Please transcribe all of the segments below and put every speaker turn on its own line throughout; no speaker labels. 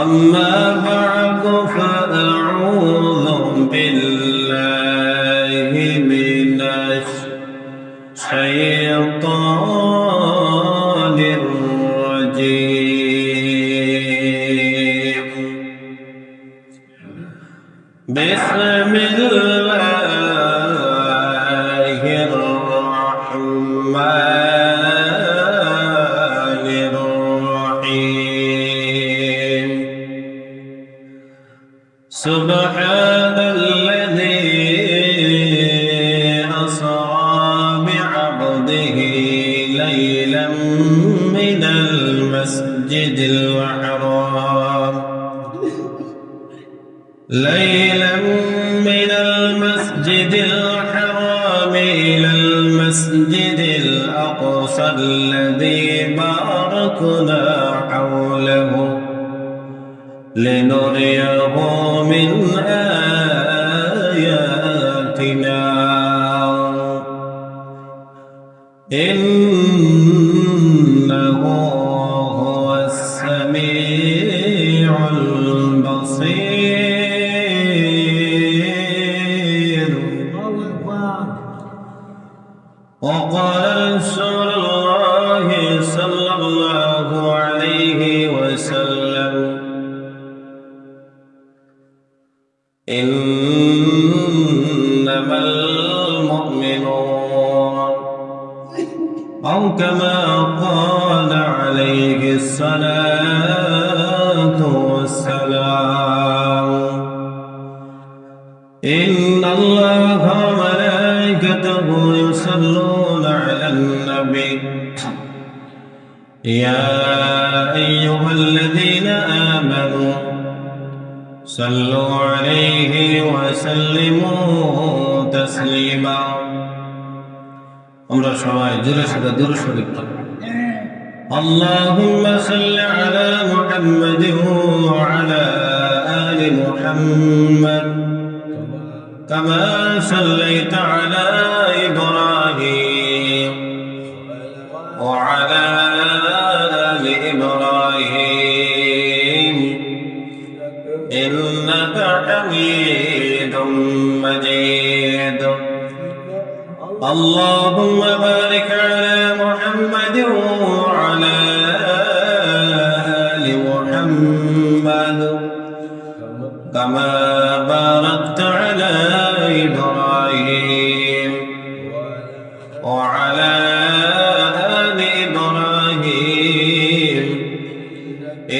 أما بعد فأعوذ بالله من الشيطان الرجيم. بسم الله الرحمن الرحيم. سبحان الذي أسرى بعبده ليلا من المسجد الحرام إلى المسجد الأقصى الذي باركنا حوله لنريه من آياتنا إنه هو السميع البصير. وقال رسول الله صلى الله عليه وسلم إنما المؤمنون أو كما قال عليه الصلاة والسلام إن الله وملائكته يصلون على النبي يا أيها الذين آمنوا صلوا عليه وسلموا تسليما. আমরা সবাই জোরে সাথে দরুদ শরীফ পড়ি। اللهم صل على محمد وعلى آل محمد كما صليت على إبراهيم وعلى آل إبراهيم إنك حميد مجيد. اللهم بارك على محمد وعلى آل محمد كما باركت على إبراهيم وعلى آل إبراهيم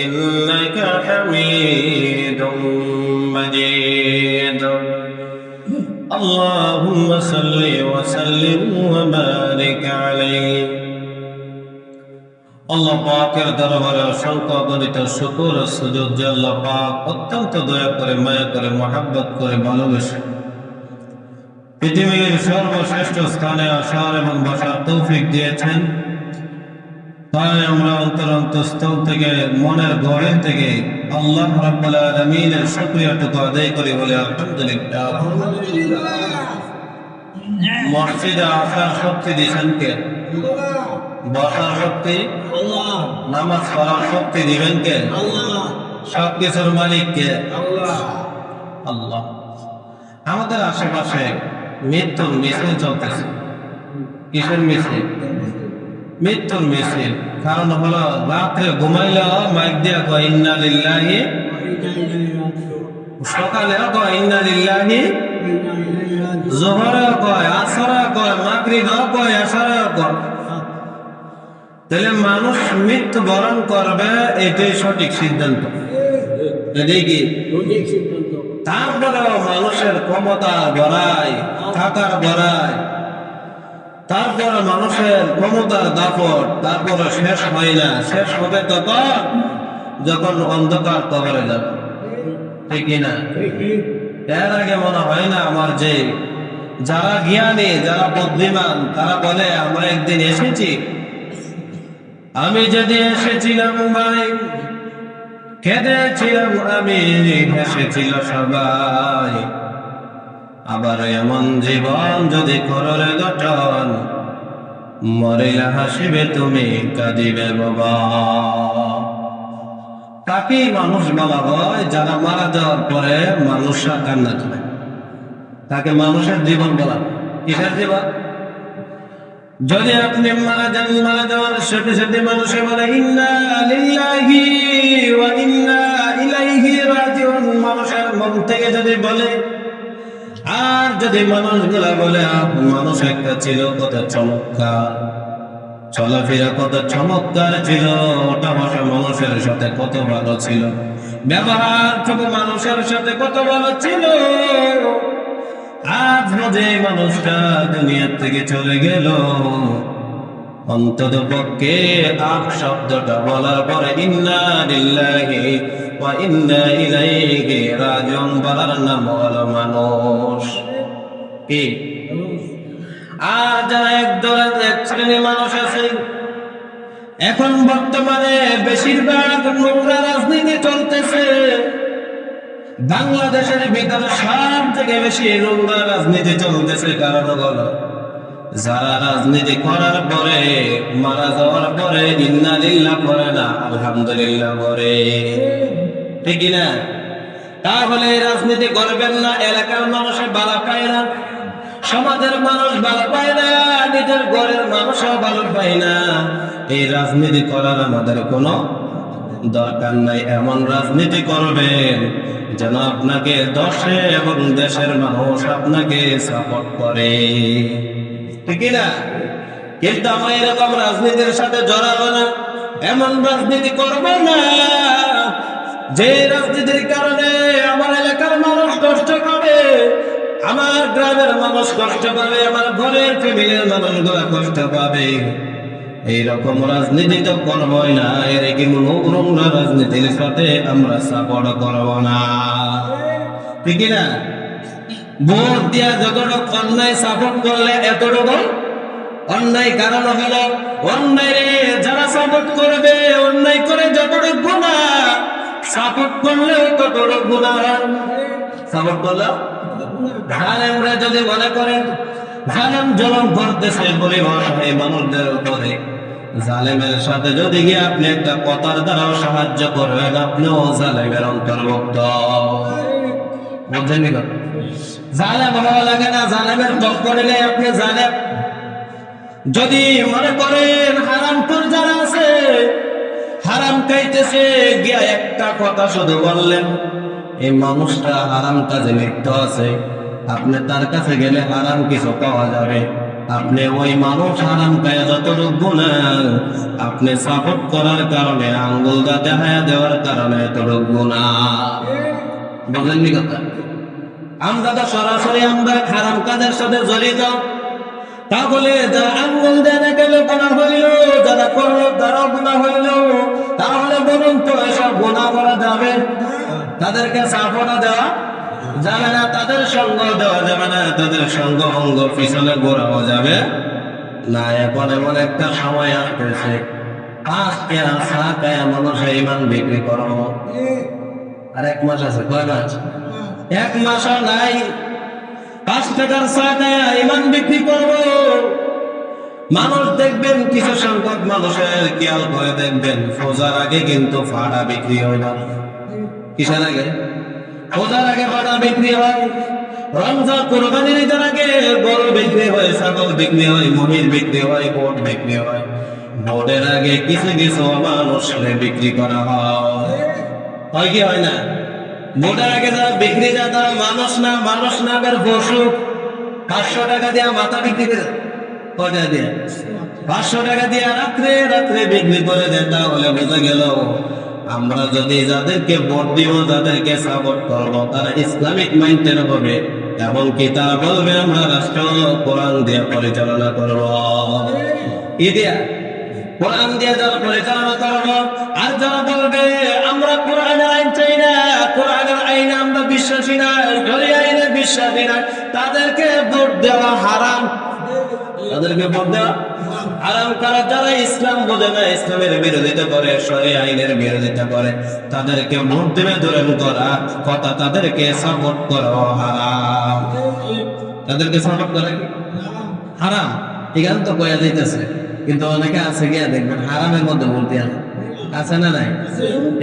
إنك حميد مجيد. اللهم صل وسلم وبارك عليه. আল্লাহ পাকের দরবারে অসংখ্য অগণিত শুকর ও সুজুদ যে আল্লাহ পাক অত্যন্ত দয়া করে মায়া করে মহব্বত করে ভালোবেসে পৃথিবীর সর্বশ্রেষ্ঠ স্থানে আসার এবং বসার তৌফিক দিয়েছেন। তাই আমরা অন্তরস্থল থেকে মনের গভীর থেকে আল্লাহ রাব্বুল আলামিনের শুকরিয়াটুকু আদায় করি বলে আলহামদুলিল্লাহ। মসজিদে আসার শক্তি দিয়েছেন কে? বসার শক্তি আল্লাহ, নামাজ পড়ার শক্তি দিবেন কে? আল্লাহ। সব কিছুর মালিক কে? আল্লাহ। আল্লাহ। আমাদের আশেপাশে মৃত্যুর মিছিল চলতেছে। কিসের মিছিল? মৃত্যুর মিছিল। কারণ হলো রাত্রে ঘুমাইলে মাইক দিয়া কয় ইন্না লিল্লাহি, সকালে কয় ইন্না লিল্লাহি, জোহরে কয়, আসরে কয়, মাগরিবে কয়, এশারে কয়। তাহলে মানুষ মৃত্যু বরণ করবে, এটাই সঠিক সিদ্ধান্ত। তারপরেও মানুষের ক্ষমতা গড়ায়, থাকার গড়ায়, তারপরে মানুষের ক্ষমতার দাপট তারপরে শেষ হয় না। শেষ হবে তখন যখন অন্ধকার কবরে যাবে, ঠিক না? এর আগে মনে হয় না আমার যে যারা জ্ঞানী, যারা বুদ্ধিমান, তারা বলে আমরা একদিন এসেছি। আমি যদি এসেছিলাম ভাই, কেঁদেছিলাম আমি, হেসেছিল সবাই। আবার এমন জীবন যদি করলে গঠন, মরিলা হাসিবে তুমি, কাঁদিবে বাবা। তাকেই মানুষ বলা হয় যারা মারা যাওয়ার পরে মানুষরা কান্না করে, তাকে মানুষের জীবন বলা হয়। কিসের জীবন? যদি আপনি মারা যান, মারা যাওয়ার সাথে সাথে মানুষে বলে ইন্না লিল্লাহি ওয়া ইন্না ইলাইহি রাজিউন, মানুষের মন থেকে যদি বলে। আর যদি মানুষগুলা বলে মানুষ একটা ছিল কত চমৎকার, চলাফেরা কত চমৎকার ছিল, ওটা ভাষা মানুষের সাথে কত ভালো ছিল, ব্যবহার থেকে মানুষের সাথে কত ভালো ছিল, আজ যে মানুষটা দুনিয়ার থেকে চলে গেল, অন্তত পক্ষে আপ শব্দটা বলার পরে ইন্না লিল্লাহি ওয়া ইন্না ইলাইহি রাজিউন বলার নাম হলো মানুষ। কি? আর যারা এক শ্রেণীর মানুষ আছে, এখন বর্তমানে বেশিরভাগ নোংরা রাজনীতি চলতেছে। বাংলাদেশের ভিতরে সব থেকে বেশি নোংরা রাজনীতি চলতেছে। কারণ হলো যারা রাজনীতি করার পরে মারা যাওয়ার পরে ইন্না লিল্লাহ পড়ে না, আলহামদুলিল্লাহ পড়ে। ঠিক না? তাহলে রাজনীতি করবেন না, এলাকার মানুষের ভালো পায় না, সমাজের মানুষ ভালো পায় না, নিজের ঘরের মানুষও ভালো পায় না। এই রাজনীতি করার আমাদের কোনো দরকার নাই। এমন রাজনীতি করবেন যেন আপনাকে দশে এবং দেশের মানুষ আপনাকে সাপোর্ট করে। ঠিক না? কিন্তু আমরা এরকম রাজনীতির সাথে জড়াবো না, এমন রাজনীতি করবো না যে রাজনীতির কারণে আমার এলাকার মানুষ কষ্ট পাবে, আমার গ্রামের মানুষ কষ্ট পাবে, আমার ঘরের ফ্যামিলির মানুষগুলা কষ্ট পাবে। এইরকম রাজনীতি তো করবোই না। এরকম নোংরা রাজনীতির সাথে আমরা সাপোর্ট করব না। ঠিক না? ভোট দিয়া যতটুকু অন্যায় সাপোর্ট করলে এতটুকু অন্যায়। কারণ হলো অন্যায় যারা সাপোর্ট করবে, অন্যায় করে যতটুকু গুনাহ, সাপোর্ট করলেও ততটুকু গুনাহ। সাপোর্ট করলেও জালেমরা যদি মনে করেন জালেম জুলুম করতেছে পরিবার এই মানুষদের উপরে, জালেমের সাথে যদি গিয়ে আপনি একটা কথার দ্বারাও সাহায্য করবেন, আপনিও জালেমের অন্তর্ভুক্ত। বুঝছেন? জালেম হওয়া লাগে না, জালেমের দল করলে আপনি জালেম। যদি মনে করেন হারামখোর যারা আছে, হারাম খাইতেছে, গিয়া একটা কথা শুধু বললেন, এই মানুষটা হারাম কাজে লিপ্ত আছে, আপনি তার কাছে গেলে হারাম কিছু পাওয়া যাবে, আপনি ওই মানুষ হারাম খায় যতটুকু গুনাহ, আপনি সাপোর্ট করার কারণে আঙ্গুলটা দেখায়া দেওয়ার কারণে এতটুকু গুনাহ। বুঝলেন কথা? আমরা তো সরাসরি আমরা হারাম কাজের সাথে জড়িত, তাহলে যারা আঙ্গুল দেয়া গেলে গুনাহ হইল, যারা করলো তারাও গুনাহ হইল। তাহলে বলুন তো এসব গুনাহ করা যাবে? তাদেরকে সাপোর্ট দেওয়া যাবে না, তাদের সঙ্গ দেওয়া যাবে না, তাদের সঙ্গ অঙ্গ পিছনে ঘোরাও যাবে না। এখন এমন একটা সময় আসতেছে, 5 কেয়া 7 কেয়া মানুষের ইমান বিক্রি করবো। আর 1 মাস আছে। কয় মাস? 1 মাসও নাই, 5 টাকার 7 কেয়া ইমান বিক্রি করবো। মানুষ দেখবেন কিছু সংখ্যক মানুষের খেয়াল করে দেখবেন, ফোজার আগে কিন্তু ফাড়া বিক্রি হয় না। কিসের আগে? ফোজার আগে ফাড়া বিক্রি হয়। রমজান কোরবানির ঈদের আগে গরু বিক্রি হয়, ছাগল বিক্রি হয়, মহিষ বিক্রি হয়, গোট বিক্রি হয়। ভোটের আগে কিছু কিছু মানুষ বিক্রি করা হয় কি হয় না? ভোটের আগে যারা বিক্রি যায় তারা মানুষ না, মানুষ না বের পশু। 500 টাকা দিয়ে মাথা বিক্রি করে, কয়টা দিয়ে? 500 টাকা দিয়ে রাত্রে রাত্রে বিক্রি করে দেয়। তাহলে বোঝা গেল আমরা যদি যাদেরকে ভোট দিব, যাদেরকে সাপোর্ট করবো, তারা ইসলামিক মাইন্ডের হবে, এমনকি তারা বলবে আমরা রাষ্ট্র কোরআন দিয়ে পরিচালনা করবো। কি দিয়া? কোরআন দিয়ে যারা পরিচালনা করবো। আর যারা বলবে আমরা কোরআনের আইন চাই না, কোরআনের আইনে আমরা বিশ্বাসী না, শরীয়ত আইনে বিশ্বাসী না, তাদেরকে ভোট দেওয়া হারাম। তাদেরকে ভোট দেওয়া হারাম। কারা? যারা ইসলাম বোঝে না, ইসলামের বিরোধিতা করে, শরীয়ত আইনের বিরোধিতা করে, তাদেরকে ভোট দেবে দূরের করা কথা, তাদেরকে সাপোর্ট করা হারাম। তাদেরকে সাপোর্ট করা কি হারাম? এখানে তো কয়া যাইতেছে, কিন্তু অনেকে আছে গিয়া দেখবেন হারামের মধ্যে বলতে আছে। আছে না নাই?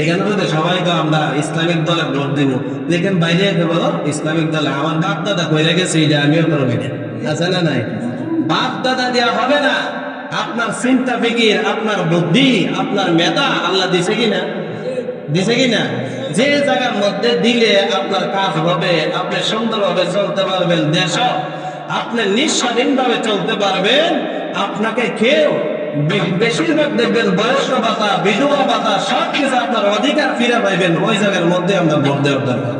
এখানে তো সবাইকে আমরা ইসলামিক দলে ভোট দিব, লেকিন বাইরে বলো ইসলামিক দলে আমার বাপ দাদা কইরা গেছে এটা আমিও করবো, আছে না নাই? বাপ দাদা দেওয়া হবে না। আপনার চিন্তা ফিকির, আপনার বুদ্ধি, আপনার মেধা আল্লাহ দিছে কিনা? দিছে কিনা? যে জায়গার মধ্যে দিলে আপনার কাজ হবে, আপনি সুন্দরভাবে চলতে পারবেন, দেশ আপনি নিঃস্বাধীন ভাবে চলতে পারবেন। আপনাকে কেউ বেশিরভাগ দেখবেন বয়স্ক ভাতা, বিধবা ভাতা সবকিছু আপনার অধিকার ফিরে পাইবেন, ওই জায়গার মধ্যে আমরা ভোট দেওয়ার দরকার,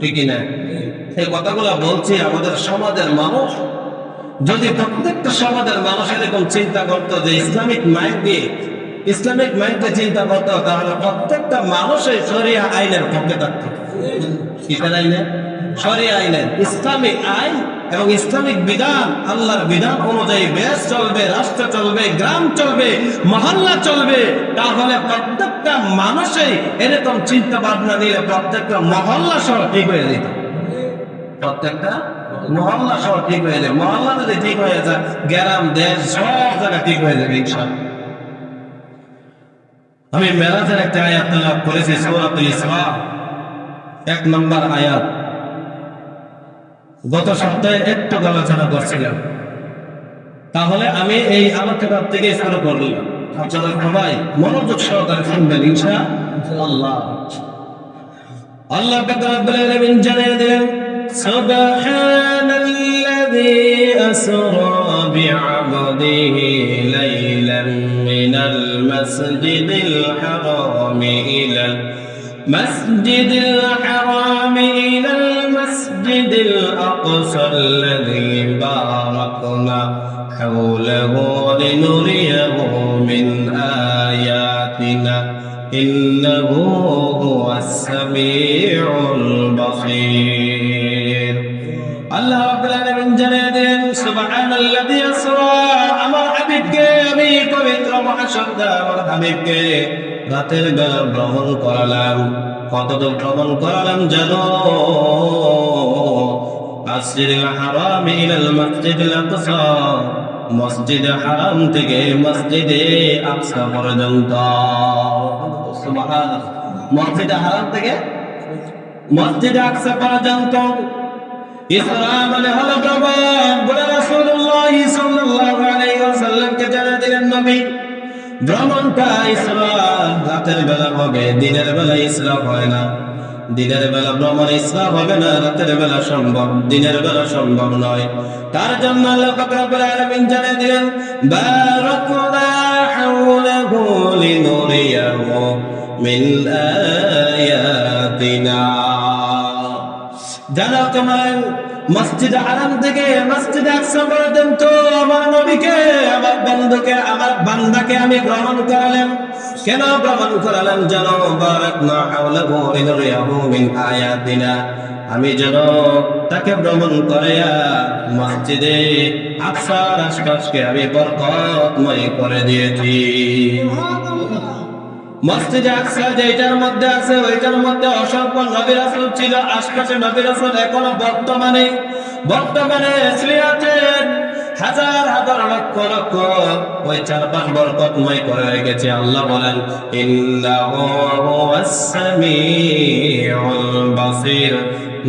ঠিক না? এই কথাগুলো বলছি আমাদের সমাজের মানুষ যদি প্রত্যেকটা সমাজের মানুষ এরকম চিন্তা করতো যে ইসলামিক মাইন্ড দিয়ে, ইসলামিক মাইন্ডে চিন্তা করতো, তাহলে প্রত্যেকটা মানুষই শরিয়া আইনের পক্ষে থাকতো। কিসের আইনে? শরিয়া আইনের, ইসলামিক আইন এবং ইসলামিক বিধান, আল্লাহর বিধান অনুযায়ী দেশ চলবে, রাষ্ট্র চলবে, গ্রাম চলবে, মহল্লা চলবে। তাহলে প্রত্যেকটা মানুষই এরকম চিন্তা ভাবনা নিয়ে প্রত্যেকটা মহল্লা সহ ঠিক হয়ে যেত। প্রত্যেকটা মহল্লা সহ ঠিক হয়ে যাবে। মহল্লা যদি ঠিক হয়ে যায়, গ্রাম দেশ সব জায়গা ঠিক হয়ে যাবে ইনশাআল্লাহ। আমি মেরাজের একটা আয়াত তেলাওয়াত করেছি, সূরাতুল ইসরা 1 নম্বর আয়াত। গত সপ্তাহে একটু আলোচনা করছিলাম, তাহলে আমি এই আলোচনা থেকে শুরু করলাম। আপনারা সবাই মনোযোগ সহকারে শুনবেন ইনশাআল্লাহ। আল্লাহ রাব্বুল আলামিন জানিয়ে দিলেন, সুবহানাল্লাযী আসরা বি'আবদিহি লাইলাম মিনাল মাসজিদিল হারামি ইলাল মাসজিদিল হারামি ইলাল মাসজিদিল আকসাল্লাযী বারাকনা হাওলাহু লিনুরিয়াহু মিন আয়াতিনা ইন্নাহু হুয়াস সামিউল বাসীর। আল্লাহ রাব্বুল আলামিন জানিয়ে দেন, সুবহানাল্লাযী আসরা, আমার হাবিবকে আমি পবিত্র মহাশব্দ আমার হাবিবকে রাতের বেলা ভ্রমণ করালাম। কতদূর ভ্রমণ করালাম জানো? মাসজিদুল হারাম ইলাল মাসজিদিল আকসা, মসজিদে হারাম থেকে মসজিদে আকসা পর্যন্ত। সুবহানাল্লাহ, মসজিদে হারাম থেকে মসজিদে আকসা পর্যন্ত। ইসরা মানে হলো ভ্রমণ। বলে রাসূলুল্লাহ সাল্লাল্লাহু আলাইহি ওয়াসাল্লামকে জানিয়ে দিলেন নবী, ভ্রমণটা ইসরা রাতের বেলা হবে, দিনের বেলা ইসরা হয় না। দিনের বেলা ভ্রমণ ইসরা হবে না, রাতের বেলা সম্ভব, দিনের বেলা সম্ভব নয়। তার জন্য আল্লাহ রাব্বুল আলামিন জানিয়ে দিলেন, বারাকনা হাওলাহু লিনুরিয়াহু মিন আয়াতিনা। জানো তোমার মসজিদে হারাম থেকে মসজিদে আকসা পর্যন্ত আমার নবীকে, আমার বন্ধুকে, আমার বান্দাকে আমি ভ্রমণ করালাম। কেন ভ্রমণ করালাম জানো? বারাকনা হাওলাহু লিনুরিয়াহু মিন আয়াতিনা, আমি যেন তাকে ভ্রমণ করাইয়া মসজিদে আকসার আশপাশকে আমি বরকতময় করে দিয়েছি। মসজিদে আকসা যেটার মধ্যে আছে, ওইটার মধ্যে অসংখ্য নবী রাসূল ছিল, আশপাশে নবী রাসূল এখনো বর্তমানে আছেন, হাজার হাজার লক্ষ লক্ষ ওই চারপাশ বরকতময় করে রেখেছে। আল্লাহ বলেন, ইন্নাহু হুয়াস সামিউল বাসীর,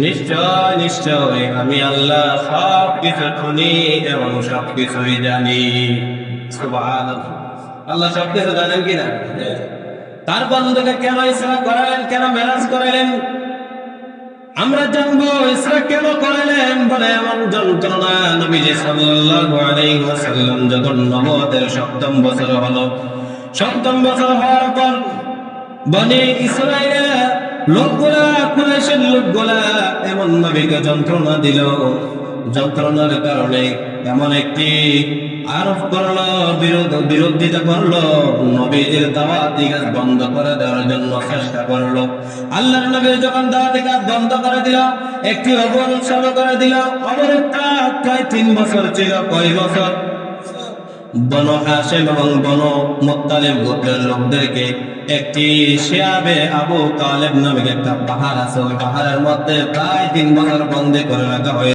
নিশ্চয় নিশ্চয় আমি আল্লাহ সব কিছু শুনি এবং সব কিছুই জানি। সুবহানাল্লাহ, আল্লাহ সব কিছু জানেন কিনা? তার বন্ধুকে কেন ইসরা করালেন, কেন মেরাজ করালেন? আমরা জানবো ইসরা কেন করালেন। বলে এমন যন্ত্রণা, নবীজি সাল্লাল্লাহু আলাইহি ওয়াসাল্লাম যখন নবুয়তের 7ম বছর হলো, 7ম বছর হওয়ার পর বনি ইসরাঈলের লোকগুলা, কুরাইশের লোকগুলা এমন নবীকে যন্ত্রণা দিল। যন্ত্রণার কারণে এমন একটি আরোপ করলো, বিরোধিতা করলো, নবীদের দাওয়াতি কাজ বন্ধ করে দেওয়ার জন্য চেষ্টা করলো। আল্লাহর নবী যখন দাওয়াতি কাজ বন্ধ করে দিল, একটি অবরোধ শুরু করে দিল। অবরোধটা প্রায় 3 বছর ছিল। কয় বছর? বনু হাশিম এবং বনু মুত্তালিব গোত্রের লোকদেরকে একটি শিয়াবে আবু তালেব নামে একটা পাহাড় আছে, ওই পাহাড়ের মধ্যে প্রায় 3 বছর বন্দী করে রাখা হয়েছে।